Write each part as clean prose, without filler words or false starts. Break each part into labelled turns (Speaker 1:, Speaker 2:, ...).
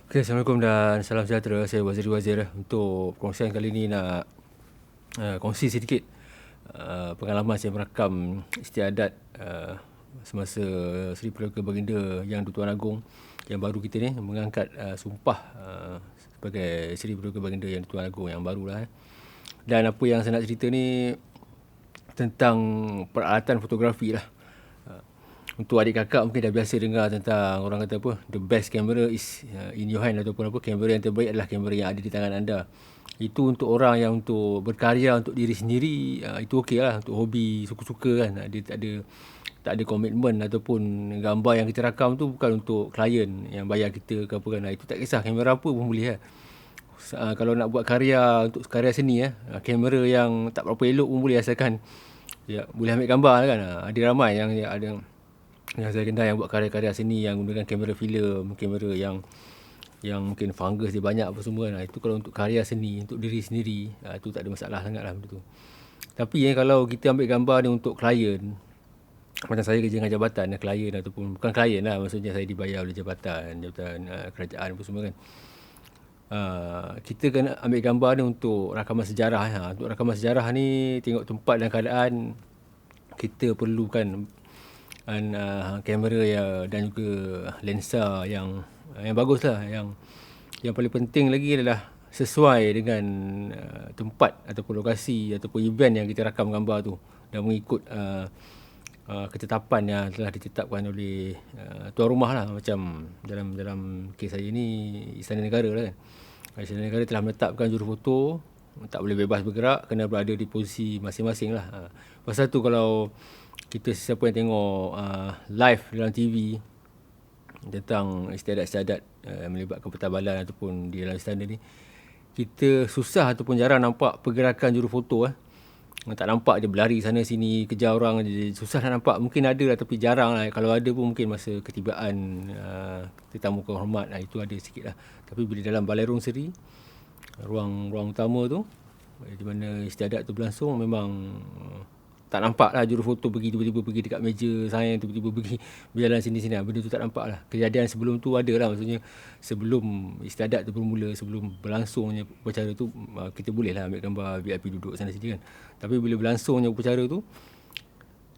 Speaker 1: Okay, Assalamualaikum dan salam sejahtera. Saya Waziri Wazir. Untuk perkongsian kali ini nak kongsi sedikit pengalaman saya merakam istiadat semasa Seri Peluka Baginda Yang di-Tuan Agong yang baru kita ni mengangkat sumpah sebagai Seri Peluka Baginda Yang di-Tuan Agong yang barulah. Dan apa yang saya nak cerita ni tentang peralatan fotografi lah. Untuk adik kakak mungkin dah biasa dengar tentang orang kata apa, the best camera is in your hand, ataupun apa, kamera yang terbaik adalah kamera yang ada di tangan anda. Itu untuk orang yang untuk berkarya untuk diri sendiri, itu okey lah. Untuk hobi, suka-suka kan, dia tak ada komitmen, ataupun gambar yang kita rakam tu bukan untuk klien yang bayar kita ke apa kan. Itu tak kisah, kamera apa pun boleh lah. Kalau nak buat karya untuk karya seni, kamera yang tak berapa elok pun boleh, asalkan boleh ambil gambar kan. Ada ramai yang saya kenal yang buat karya-karya seni yang gunakan kamera filem, kamera yang mungkin fungus dia banyak apa semua kan. Itu kalau untuk karya seni, untuk diri sendiri, itu tak ada masalah sangat lah benda tu. Tapi kalau kita ambil gambar ni untuk klien, macam saya kerja dengan jabatan, klien ataupun bukan klien lah, maksudnya saya dibayar oleh jabatan kerajaan apa semua kan. Kita kena ambil gambar ni untuk rakaman sejarah. Untuk rakaman sejarah ni, tengok tempat dan keadaan, kita perlukan kamera dan juga lensa yang bagus lah. Yang paling penting lagi adalah sesuai dengan tempat ataupun lokasi ataupun event yang kita rakam gambar tu, dan mengikut ketetapan yang telah ditetapkan oleh tuan rumah lah. Macam dalam kes saya ni, Istana Negara lah kan. Istana Negara telah menetapkan jurufoto tak boleh bebas bergerak, kena berada di posisi masing-masing lah. Pasal tu kalau kita siapa yang tengok live dalam TV tentang istiadat-istiadat melibatkan pertabalan ataupun di dalam istana ni, kita susah ataupun jarang nampak pergerakan jurufoto. Tak nampak dia berlari sana sini kejar orang, susah nak nampak. Mungkin ada lah tapi jarang lah. Kalau ada pun mungkin masa ketibaan tetamu kehormat, itu ada sikit lah. Tapi bila dalam Balerong Seri, ruang utama tu, di mana istiadat tu berlangsung, memang tak nampak lah jurufoto tiba-tiba pergi dekat meja saya, tiba-tiba pergi berjalan sini-sini. Benda tu tak nampak lah. Kejadian sebelum tu ada lah, maksudnya sebelum istiadat tu bermula, sebelum berlangsungnya upacara tu, kita boleh lah ambil gambar VIP duduk sana sini kan. Tapi bila berlangsungnya upacara tu,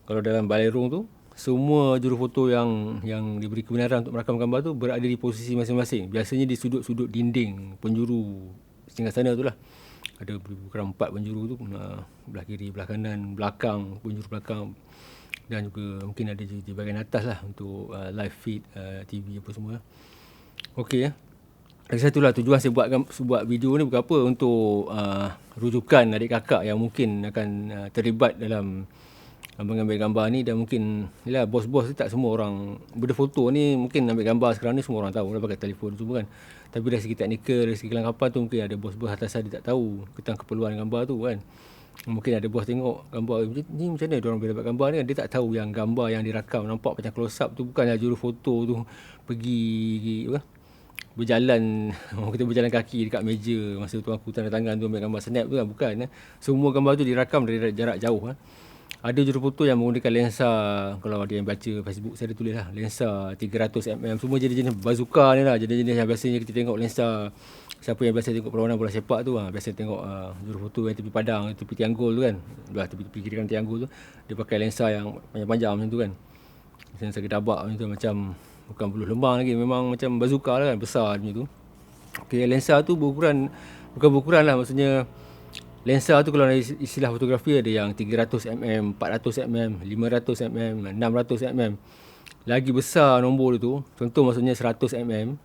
Speaker 1: kalau dalam Balerong tu, semua jurufoto yang diberi kebenaran untuk merakam gambar tu berada di posisi masing-masing. Biasanya di sudut-sudut dinding penjuru singgasana tu lah. Ada kurang 4 penjuru tu, belah kiri, belah kanan, belakang, penjuru belakang, dan juga mungkin ada di bahagian atas lah untuk live feed TV apa semua. Okey ya. Lagi satu lah, tujuan saya buat video ni bukan apa, untuk rujukan adik kakak yang mungkin akan terlibat dalam mengambil gambar ni. Dan mungkin yalah, bos-bos ni tak semua orang berfoto ni, mungkin ambil gambar sekarang ni semua orang tahu dah pakai telefon semua kan. Tapi dari segi teknikal, dari segi kelengkapan tu, mungkin ada bos-bos atasan dia tak tahu tentang keperluan gambar tu kan. Mungkin ada bos tengok gambar ni, macam mana diorang boleh dapat gambar ni kan. Dia tak tahu yang gambar yang dirakam nampak macam close up tu bukanlah jurufoto tu pergi berjalan orang kita berjalan kaki dekat meja masa tuan aku tanda tangan tu ambil gambar snap tu kan. Bukan. Semua gambar tu dirakam dari jarak jauh. Ada jurufoto yang menggunakan lensa, kalau ada yang baca Facebook saya ada tulis lah, lensa 300mm, semua jenis-jenis bazooka ni lah, jenis-jenis yang biasanya kita tengok lensa. Siapa yang biasa tengok perlawanan bola sepak tu, biasa tengok jurufoto yang tepi padang, tepi tiang gol tu kan, tepi kiri kanan tiang gol tu, dia pakai lensa yang panjang-panjang macam tu kan, lensa gedabak macam tu, macam bukan buluh lembang lagi, memang macam bazooka lah kan, besar macam tu. Okay, lensa tu bukan berukuran lah, maksudnya lensa tu kalau istilah fotografi ada yang 300mm, 400mm, 500mm, 600mm. Lagi besar nombor tu, contoh maksudnya 100mm,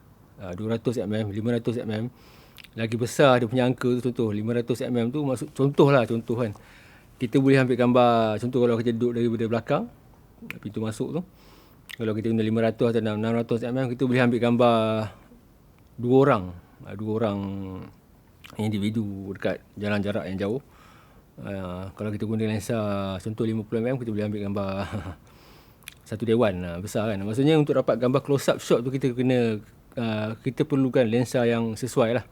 Speaker 1: 200mm, 500mm. Lagi besar dia punya angka tu, contoh 500mm tu, maksud contoh kan. Kita boleh ambil gambar, contoh kalau kita duduk daripada belakang pintu masuk tu, kalau kita guna 500 atau 600mm, kita boleh ambil gambar dua orang individu dekat jalan jarak yang jauh. Kalau kita guna lensa contoh 50mm, kita boleh ambil gambar satu dewan besar kan. Maksudnya untuk dapat gambar close up shot tu, kita perlukan lensa yang sesuai lah.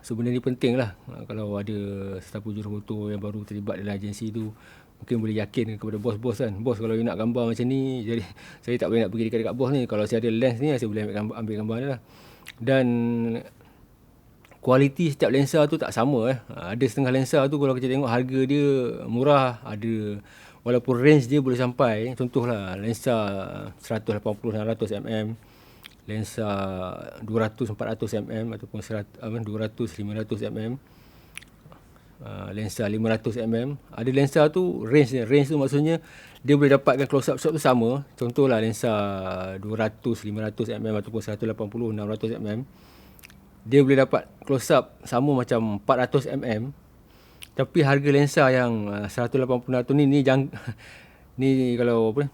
Speaker 1: Sebenarnya penting lah. Kalau ada sesiapa jurufoto yang baru terlibat dalam agensi tu, mungkin boleh yakin kepada bos-bos kan. Bos, kalau you nak gambar macam ni, jadi saya tak boleh nak pergi dekat bos ni. Kalau saya ada lens ni, saya boleh ambil gambar ni lah. Dan kualiti setiap lensa tu tak sama Ada setengah lensa tu kalau kita tengok harga dia murah, ada walaupun range dia boleh sampai, contohlah lensa 180-600 mm, lensa 200-400 mm ataupun 200-500 mm, lensa 500 mm. Ada lensa tu range tu maksudnya dia boleh dapatkan close up shot tu sama. Contohlah lensa 200-500 mm ataupun 180-600 mm. Dia boleh dapat close up sama macam 400 mm. Tapi harga lensa yang 180 tu ni ni kalau apa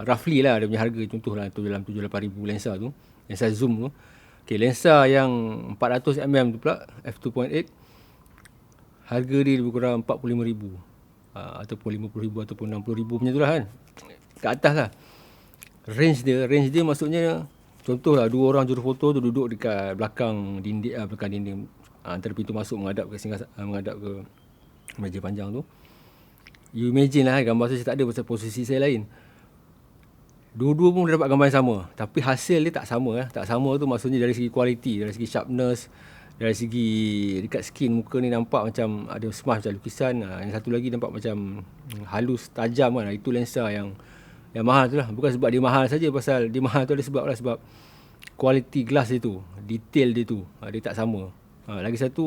Speaker 1: roughly lah dia punya harga, contohlah tu dalam 7-8 ribu lensa tu, lensa zoom tu. Okay, lensa yang 400 mm tu pula f2.8 harga dia lebih kurang 45,000 ataupun 50,000 ataupun 60,000 punya tu lah kan, kat atas lah. Range dia maksudnya contohlah dua orang jurufoto tu duduk dekat belakang dinding antara pintu masuk menghadap ke meja panjang tu. You imagine lah gambar saya tak ada pasal posisi saya lain. Dua-dua pun dapat gambar yang sama, tapi hasil dia tak sama. Tak sama tu maksudnya dari segi kualiti, dari segi sharpness, dari segi dekat skin muka ni nampak macam ada smart macam lukisan. Yang satu lagi nampak macam halus, tajam kan. Itu lensa yang mahal tu lah. Bukan sebab dia mahal saja, pasal dia mahal tu ada sebab lah, sebab kualiti glass dia tu, detail dia tu, dia tak sama. Lagi satu,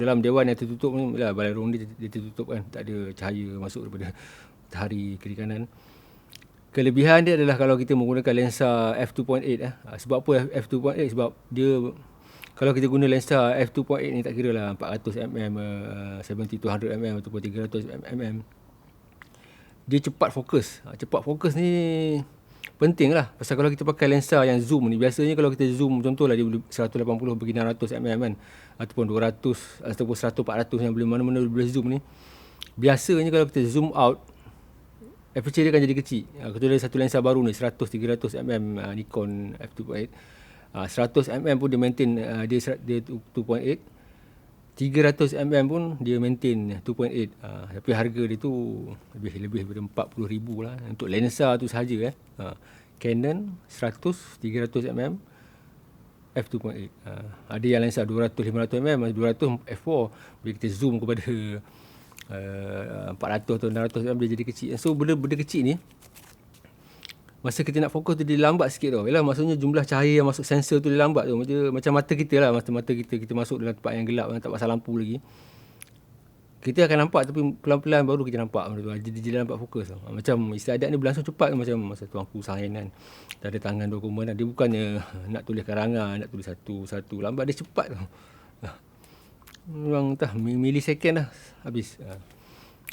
Speaker 1: dalam dewan yang tertutup ni lah, balerong dia tertutup kan, tak ada cahaya masuk daripada matahari kiri kanan. Kelebihan dia adalah kalau kita menggunakan lensa f2.8 sebab apa f2.8? Sebab dia kalau kita guna lensa f2.8 ni tak kira lah 400 mm, 70-200 mm ataupun 300 mm, dia cepat fokus. Cepat fokus ni penting lah. Pasal kalau kita pakai lensa yang zoom ni, biasanya kalau kita zoom contohlah dia 180/600 mm kan, ataupun 200 ataupun 100-400 yang mana-mana boleh zoom ni, biasanya kalau kita zoom out, aperture dia akan jadi kecil. Kecuali satu lensa baru ni 100-300 mm Nikon f2.8, 100 mm pun dia maintain dia 2.8, 300 mm pun dia maintain 2.8. Tapi harga dia tu lebih daripada 40,000 lah untuk lensa tu sahaja Canon 100-300 mm f2.8. Ada yang lensa 200-500 mm, 200 f4, bila kita zoom kepada 400 atau 600 mm dia jadi kecil. So benda kecil ni masa kita nak fokus tu dia lambat sikit tau. Yalah, maksudnya jumlah cahaya yang masuk sensor tu dia lambat tu. Macam mata kita lah, mata kita masuk dalam tempat yang gelap, tak pasang lampu lagi, kita akan nampak tapi pelan-pelan baru kita nampak benda tu. Dia lambat fokus tau. Macam istiadat ni berlangsung cepat, macam masa tuanku Sahin kan, tak ada tangan dokumen. Dia bukannya nak tulis karangan, nak tulis satu-satu, lambat dia cepat tau. Memang entah milisecond dah habis.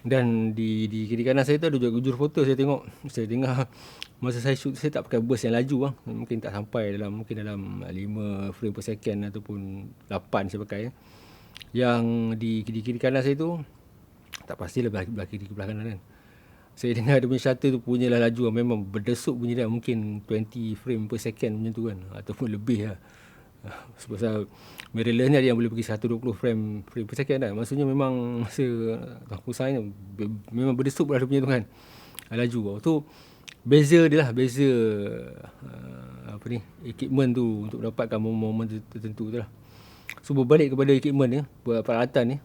Speaker 1: Dan di kiri kanan saya tu ada jujur foto. Saya dengar masa saya shoot, saya tak pakai burst yang laju lah. Mungkin tak sampai dalam 5 frame per second ataupun 8 saya pakai. Yang di kiri kanan saya tu tak pastilah belah kiri ke belah kanan kan. Saya dengar dia punya shutter tu punyalah laju lah. Memang berdesuk bunyi dia, mungkin 20 frame per second macam tu kan, ataupun lebih lah. Sebab mirrorless ni ada yang boleh pergi 120 frame per second dah. Maksudnya memang masa aku sign memang berdesuk lah dia punya tu kan, laju. Tu beza dia lah, beza equipment tu untuk dapatkan momen tertentu tu lah. So berbalik kepada equipment ni, peralatan ni,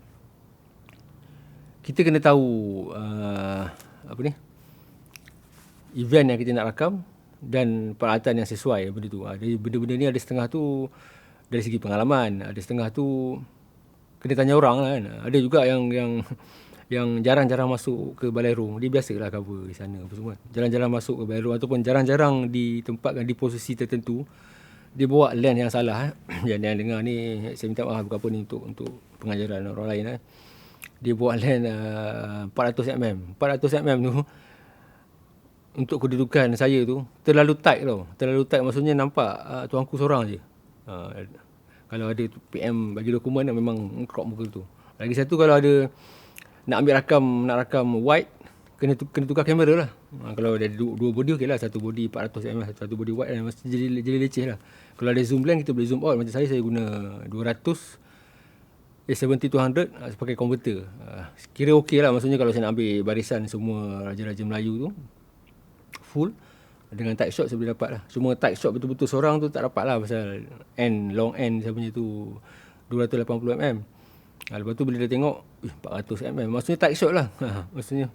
Speaker 1: kita kena tahu event yang kita nak rakam dan peralatan yang sesuai benda tu. Benda-benda ni ada setengah tu dari segi pengalaman, ada setengah tu kena tanya orang lah kan. Ada juga yang jarang-jarang masuk ke balerong, dia biasalah cover di sana apa semua. Jarang-jarang masuk ke balerong ataupun jarang-jarang ditempatkan di posisi tertentu. Dia bawa lens yang salah. Yang dengar ni saya minta maaf apa ni untuk pengajaran orang lain Dia bawa lens 400 mm. 400 mm tu untuk kedudukan saya tu terlalu tight tau. Terlalu tight maksudnya nampak tuanku seorang je. Kalau ada PM bagi dokumen memang crop muka tu. Lagi satu, kalau ada nak rakam wide, kena tukar kamera lah. Kalau ada dua body okeylah, satu body 400 mm, satu body wide mesti jadi leceh lah. Kalau ada zoom lens kita boleh zoom out. Macam saya guna 70-200 pakai converter. Kira okey lah, maksudnya kalau saya nak ambil barisan semua raja-raja Melayu tu full, Dengan tight shot saya boleh dapat lah. Cuma tight shot betul-betul seorang tu tak dapat lah, pasal long end saya punya tu 280mm. Lepas tu bila dia tengok 400mm, maksudnya tight shot lah. Maksudnya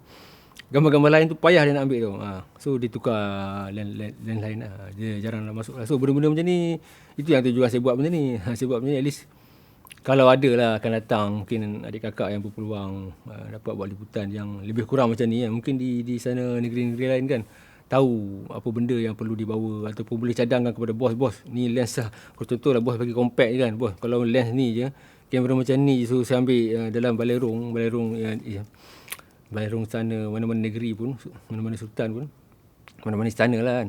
Speaker 1: gambar-gambar lain tu payah dia nak ambil tu. So dia tukar lens lain lah. Dia jarang nak masuk lah. So benda-benda macam ni, itu yang tujuan saya buat benda ni. Saya buat benda ni at least kalau ada lah akan datang mungkin adik kakak yang berpeluang dapat buat liputan yang lebih kurang macam ni. Mungkin di sana negeri-negeri lain kan tahu apa benda yang perlu dibawa ataupun boleh cadangkan kepada bos. Ni lens lah. Contoh lah bos bagi compact je kan. Bos kalau lens ni je, kamera macam ni je, so saya ambil dalam balerong sana, mana-mana negeri pun, mana-mana sultan pun, mana-mana istana lah kan.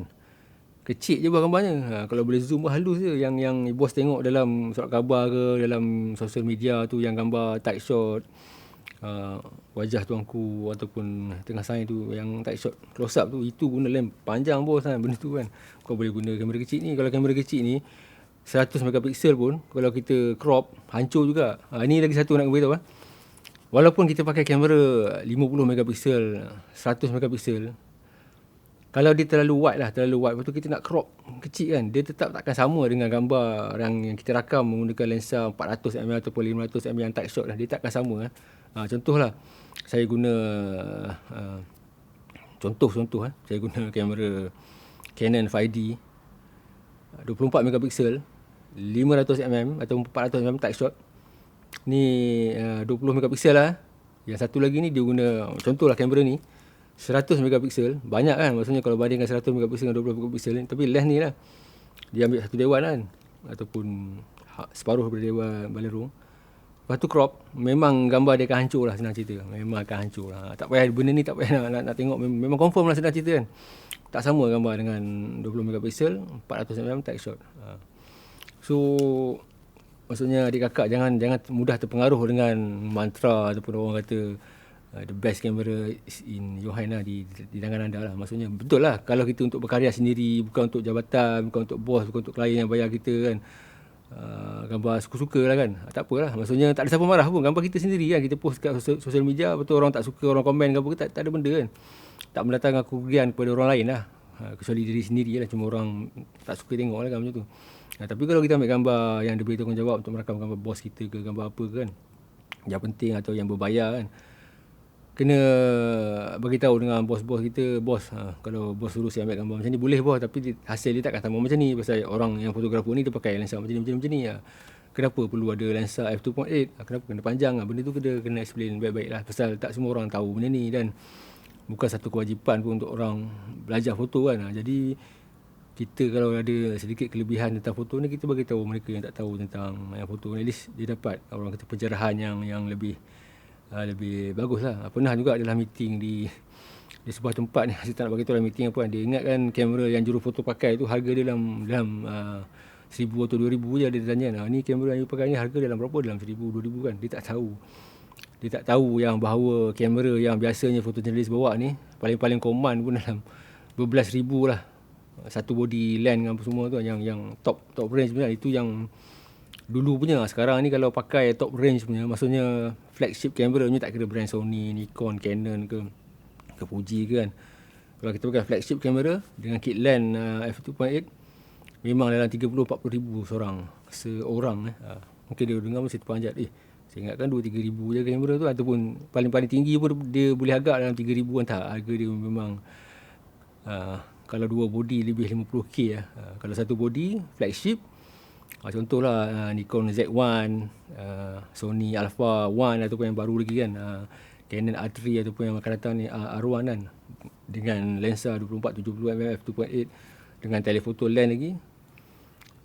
Speaker 1: Kecil je buat gambarnya. Kalau boleh zoom pun halus je. Yang bos tengok dalam surat khabar ke, dalam sosial media tu, yang gambar tight shot, wajah tuanku ataupun tengah sign tu, yang tight shot close up tu, itu guna lens panjang bos kan, benda tu kan. Kau boleh guna kamera kecil ni. Kalau kamera kecil ni 100 megapiksel pun kalau kita crop hancur juga. Ini lagi satu nak beritahu. Walaupun kita pakai kamera 50 megapiksel, 100 megapiksel, kalau dia terlalu wide, lepas tu kita nak crop kecil kan, dia tetap takkan sama dengan gambar yang kita rakam menggunakan lensa 400mm ataupun 500mm yang tight shot lah. Dia takkan sama. Contohlah, saya guna contoh saya guna kamera Canon 5D 24 megapiksel 500mm atau 400mm tight shot. Ni 20 megapiksel lah. Yang satu lagi ni dia guna, contohlah kamera ni 100 megapiksel. Banyak kan, maksudnya kalau bandingkan 100 megapiksel dengan 20 megapiksel ni. Tapi lens ni lah, dia ambil satu dewan kan, ataupun separuh daripada dewan balerong. Lepas tu crop, memang gambar dia akan hancur lah, senang cerita. Memang akan hancur lah. Tak payah, benda ni tak payah nak tengok. Memang confirm lah, senang cerita kan. Tak sama gambar dengan 20 megapiksel 400mm tight shot. So maksudnya adik kakak jangan mudah terpengaruh dengan mantra ataupun orang kata the best camera is in your hand lah, di tangan anda lah. Maksudnya betul lah, kalau kita untuk berkarya sendiri, bukan untuk jabatan, bukan untuk bos, bukan untuk klien yang bayar kita kan, gambar suka-suka lah kan, tak apalah. Maksudnya tak ada siapa marah pun, gambar kita sendiri kan, kita post kat sosial media. Betul orang tak suka, orang komen ke apa ke, tak ada benda kan, tak mendatangkan kerugian kepada orang lain lah, kecuali diri sendiri lah. Cuma orang tak suka tengok lah kan macam tu. Tapi kalau kita ambil gambar yang diberi tanggungjawab untuk merakam gambar bos kita ke, gambar apa kan yang penting atau yang berbayar kan, kena bagi tahu dengan bos-bos kita, bos, kalau bos suruh saya ambil gambar macam ni, boleh bos, tapi hasil dia takkan sama macam ni, pasal orang yang fotografer ni dia pakai lensa macam ni. Kenapa perlu ada lensa f2.8? Kenapa kena panjang? Benda tu kena explain baik-baik lah, pasal tak semua orang tahu benda ni, dan bukan satu kewajipan pun untuk orang belajar foto kan. Jadi kita kalau ada sedikit kelebihan tentang foto ni, kita bagi tahu mereka yang tak tahu tentang yang foto ni, at least dia dapat orang kata pencerahan yang lebih bagus lah. Pernah juga adalah meeting di sebuah tempat ni, saya tak nak bagi tahu lah meeting apa kan. Dia ingat kan kamera yang juru foto pakai tu harga dia dalam 1,000 atau 2,000 je. Dia tanya, ni kamera yang you pakai ni harga dalam berapa? Dalam 1,000, 2,000 kan. Dia tak tahu yang bahawa kamera yang biasanya fotojurnalis bawa ni paling command pun dalam berbelas ribu lah. Satu body lens apa semua tu, yang top range punya, itu yang dulu punya. Sekarang ni kalau pakai top range punya, maksudnya flagship kamera punya, tak kira brand Sony, Nikon, Canon ke Fuji ke kan. Kalau kita pakai flagship kamera dengan kit lens f2.8, memang dalam 30-40 ribu seorang. Mungkin dia dengar mesti terpanjat, saya ingatkan 2-3 ribu je kamera tu, ataupun paling tinggi pun dia boleh agak dalam 3 ribu kan. Tak, harga dia memang kalau dua body lebih 50k lah. Kalau satu body flagship, contohlah Nikon Z1, Sony Alpha 1 ataupun yang baru lagi kan, Canon R3 ataupun yang akan datang ni R1 kan, dengan lensa 24-70mm f2.8 dengan telefoto lens lagi,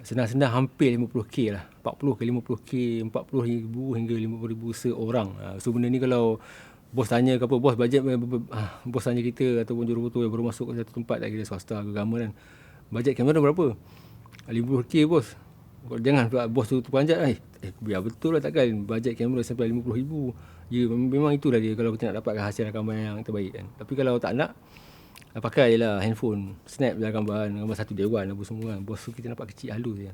Speaker 1: senang-senang hampir 50k lah. 40 ke 50k, 40,000 hingga 50,000 seorang. So benda ni kalau bos tanya ke apa, bos tanya kita ataupun jurufoto yang baru masuk ke satu tempat, tak kira swasta ke government kan, bajet kamera berapa? 50k bos. Jangan bos tu terpanjat, biar betul lah, takkan bajet kamera sampai 50,000. Ya, memang itulah dia kalau kita nak dapatkan hasil rakaman yang terbaik kan. Tapi kalau tak nak, pakai je lah handphone, snap je lah gambar satu dewan apa semua kan. Bos tu kita nampak kecil halus je.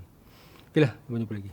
Speaker 1: Okey lah, jumpa lagi.